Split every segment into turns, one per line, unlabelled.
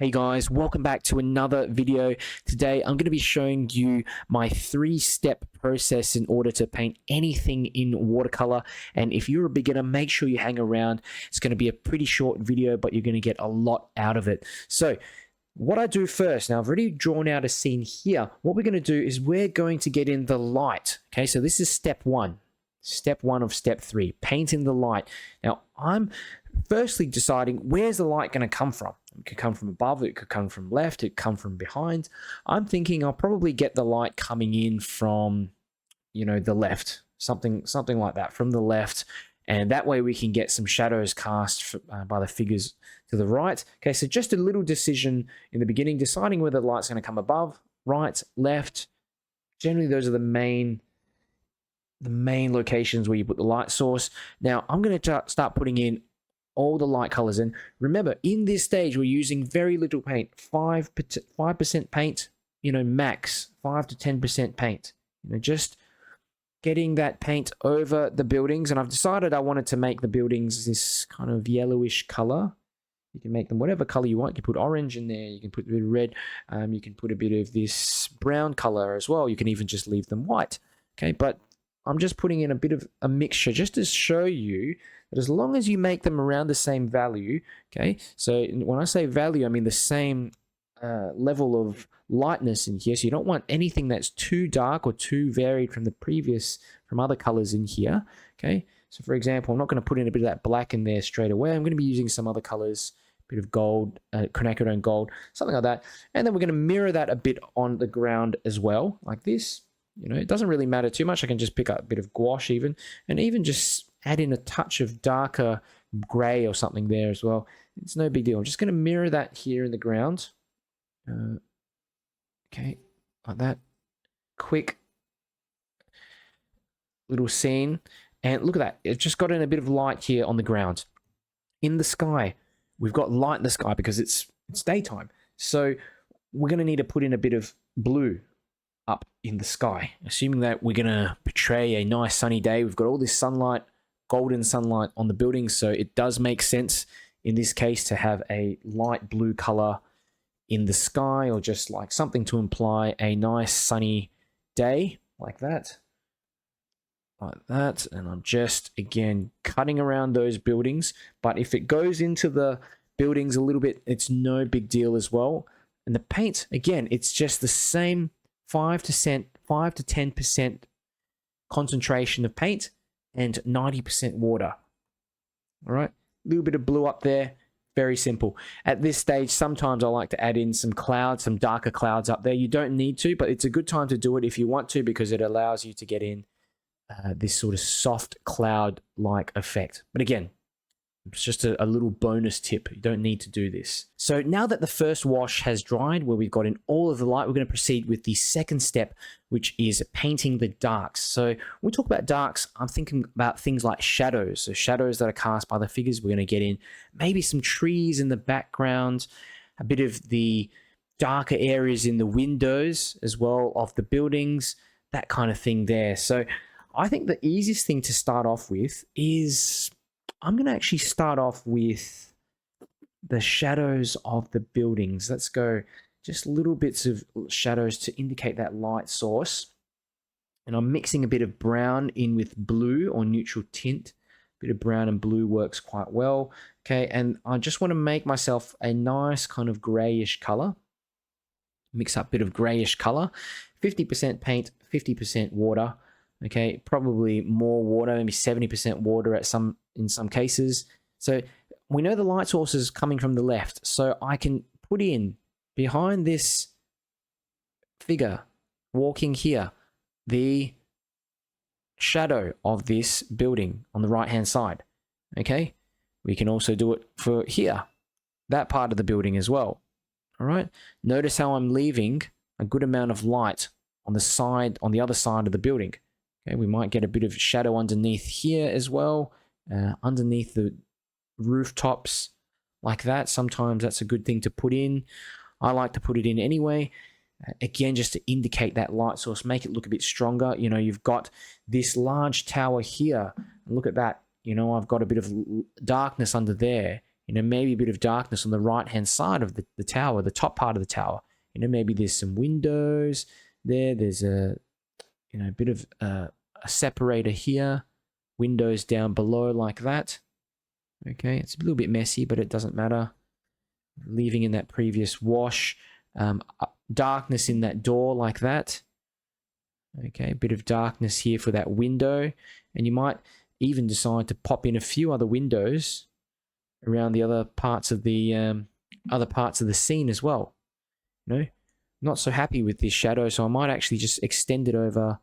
Hey guys, welcome back to another video. Today I'm going to be showing you my 3-step process in order to paint anything in watercolor. And if you're a beginner, make sure you hang around. It's going to be a pretty short video, but you're going to get a lot out of it. So what I do first, now I've already drawn out a scene here. What we're going to do is we're going to get in the light. Okay, so this is step one. Step one of step 3, paint in the light. Now I'm firstly deciding where's the light going to come from. It could come from above, it could come from left, it could come from behind. I'm thinking I'll probably get the light coming in from, the left, something like that, from the left. And that way we can get some shadows cast by the figures to the right. Okay, so just a little decision in the beginning, deciding whether the light's going to come above, right, left. Generally, those are the main locations where you put the light source. Now, I'm going to start putting in all the light colors in. Remember, in this stage, we're using very little paint, 5% paint, max 5 to 10% paint. Just getting that paint over the buildings. And I've decided I wanted to make the buildings this kind of yellowish color. You can make them whatever color you want. You can put orange in there. You can put a bit of red. You can put a bit of this brown color as well. You can even just leave them white. Okay, but I'm just putting in a bit of a mixture just to show you that as long as you make them around the same value, okay, so when I say value, I mean the same level of lightness in here. So you don't want anything that's too dark or too varied from other colors in here, okay? So for example, I'm not going to put in a bit of that black in there straight away. I'm going to be using some other colors, a bit of gold, quinacridone gold, something like that. And then we're going to mirror that a bit on the ground as well, like this. It doesn't really matter too much. I can just pick up a bit of gouache and even just add in a touch of darker gray or something there as well. It's no big deal. I'm just going to mirror that here in the ground. Okay, like that. Quick little scene. And look at that. It's just got in a bit of light here on the ground. In the sky, we've got light in the sky because it's daytime. So we're going to need to put in a bit of blue up in the sky, assuming that we're going to portray a nice sunny day. We've got all this sunlight, golden sunlight on the building, so it does make sense in this case to have a light blue color in the sky, or just like something to imply a nice sunny day like that. And I'm just again cutting around those buildings, but if it goes into the buildings a little bit, it's no big deal as well. And the paint, again, it's just the same 5 to 10% concentration of paint and 90% water. All right, a little bit of blue up there, very simple. At this stage, sometimes I like to add in some clouds, some darker clouds up there. You don't need to, but it's a good time to do it if you want to, because it allows you to get in this sort of soft cloud-like effect. But again, it's just a little bonus tip. You don't need to do this. So now that the first wash has dried, where we've got in all of the light, we're going to proceed with the second step, which is painting the darks. So when we talk about darks, I'm thinking about things like shadows. So shadows that are cast by the figures. We're going to get in maybe some trees in the background, a bit of the darker areas in the windows as well of the buildings, that kind of thing there. So I think the easiest thing to start off with is I'm going to actually start off with the shadows of the buildings. Let's go just little bits of shadows to indicate that light source. And I'm mixing a bit of brown in with blue or neutral tint. A bit of brown and blue works quite well. Okay, and I just want to make myself a nice kind of grayish color. Mix up a bit of grayish color. 50% paint, 50% water. Okay, probably more water, maybe 70% water in some cases. So we know the light source is coming from the left, so I can put in behind this figure walking here the shadow of this building on the right hand side. Okay, we can also do it for here, that part of the building as well. All right, notice how I'm leaving a good amount of light on the other side of the building. Okay, we might get a bit of shadow underneath here as well, underneath the rooftops like that. Sometimes that's a good thing to put in. I like to put it in anyway. Again, just to indicate that light source, make it look a bit stronger. You've got this large tower here. Look at that. I've got a bit of darkness under there. You know, maybe a bit of darkness on the right-hand side of the tower, the top part of the tower. You know, maybe there's some windows there. There's a, you know, a bit of a separator here. Windows down below like that. Okay, it's a little bit messy, but it doesn't matter. Leaving in that previous wash. Darkness in that door like that. Okay, a bit of darkness here for that window. And you might even decide to pop in a few other windows around the other parts of the scene as well. You know, not so happy with this shadow, so I might actually just extend it over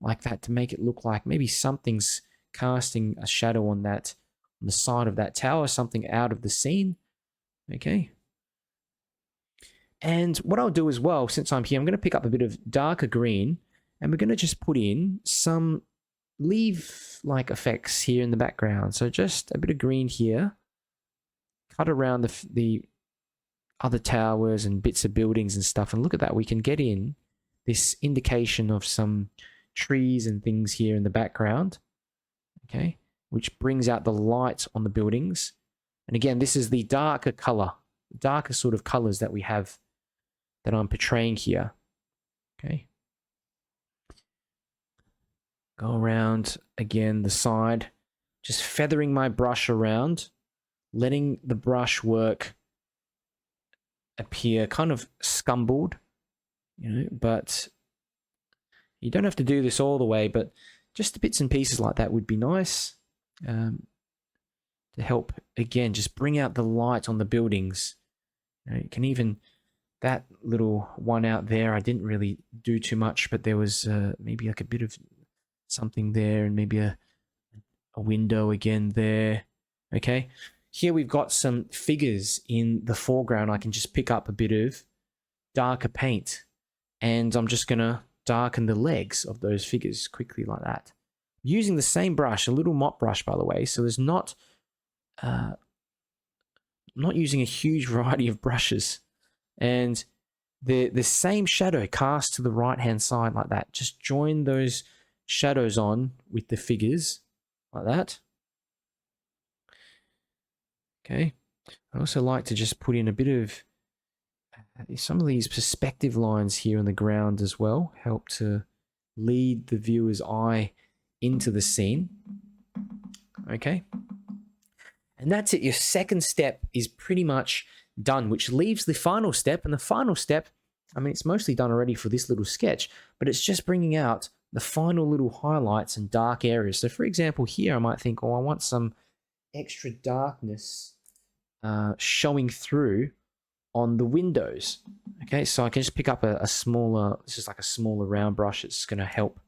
like that to make it look like maybe something's casting a shadow on that, on the side of that tower, something out of the scene. Okay. And what I'll do as well, since I'm here, I'm going to pick up a bit of darker green, and we're going to just put in some leaf-like effects here in the background. So just a bit of green here. Cut around the other towers and bits of buildings and stuff. And look at that. We can get in this indication of some trees and things here in the background. Okay. Which brings out the light on the buildings. And again, this is the darker color, darker sort of colors that we have, that I'm portraying here. Okay. Go around again the side, just feathering my brush around, letting the brush work appear kind of scumbled, you know, but you don't have to do this all the way, but just the bits and pieces like that would be nice to help, again, just bring out the light on the buildings. You know, you can even, that little one out there, I didn't really do too much, but there was maybe like a bit of something there, and maybe a window again there. Okay, here we've got some figures in the foreground. I can just pick up a bit of darker paint, and I'm just gonna darken the legs of those figures quickly like that, using the same brush, a little mop brush, by the way. So there's not using a huge variety of brushes, and the same shadow cast to the right hand side like that. Just join those shadows on with the figures like that. Okay, I also like to just put in a bit of some of these perspective lines here on the ground as well, help to lead the viewer's eye into the scene. Okay, and that's it. Your second step is pretty much done, which leaves the final step. And the final step, I mean, it's mostly done already for this little sketch, but it's just bringing out the final little highlights and dark areas. So for example, here I might think, oh, I want some extra darkness showing through on the windows. Okay, so I can just pick up a smaller, this is like a smaller round brush. It's going to help.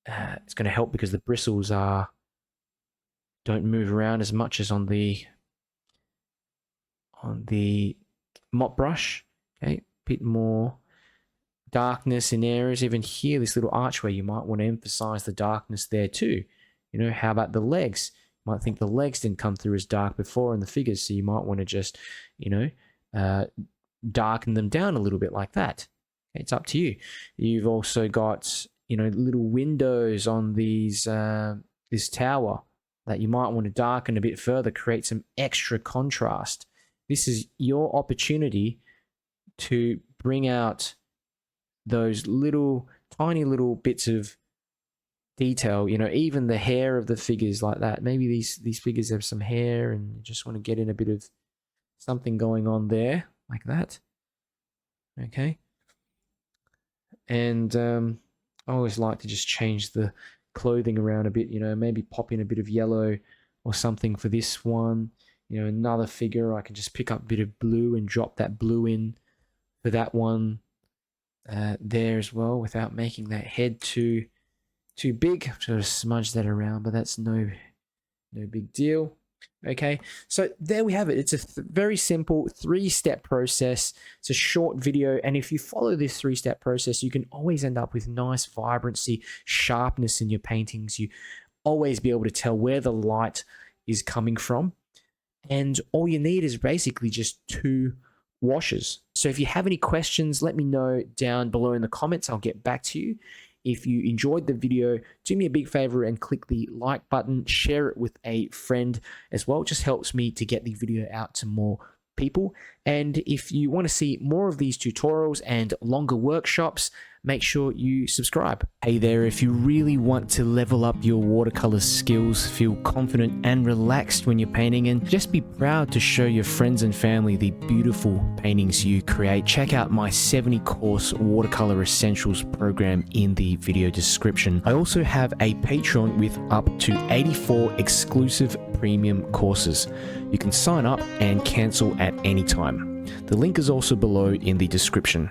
It's going to help because the bristles don't move around as much as on the mop brush. Okay, bit more darkness in areas. Even here, this little archway, you might want to emphasize the darkness there too. You know, how about the legs? You might think the legs didn't come through as dark before in the figures, so you might want to just, you know, darken them down a little bit like that. Okay, it's up to you. You've also got, you know, little windows on these this tower that you might want to darken a bit further, create some extra contrast. This is your opportunity to bring out those little, tiny little bits of detail, you know, even the hair of the figures like that. Maybe these figures have some hair and you just want to get in a bit of something going on there like that. Okay. And I always like to just change the clothing around a bit, you know, maybe pop in a bit of yellow or something for this one. You know, another figure, I can just pick up a bit of blue and drop that blue in for that one there as well, without making that head too big. Sort of smudge that around, but that's no big deal. Okay, so there we have it. It's a very simple 3-step process. It's a short video, and if you follow this 3-step process, you can always end up with nice vibrancy, sharpness in your paintings. You always be able to tell where the light is coming from, and all you need is basically just 2 washes. So if you have any questions, let me know down below in the comments. I'll get back to you. If you enjoyed the video, do me a big favor and click the like button, share it with a friend as well. It just helps me to get the video out to more people. And if you want to see more of these tutorials and longer workshops, make sure you subscribe. Hey there, if you really want to level up your watercolor skills, feel confident and relaxed when you're painting, and just be proud to show your friends and family the beautiful paintings you create, check out my 70-course Watercolor Essentials program in the video description. I also have a Patreon with up to 84 exclusive premium courses. You can sign up and cancel at any time. The link is also below in the description.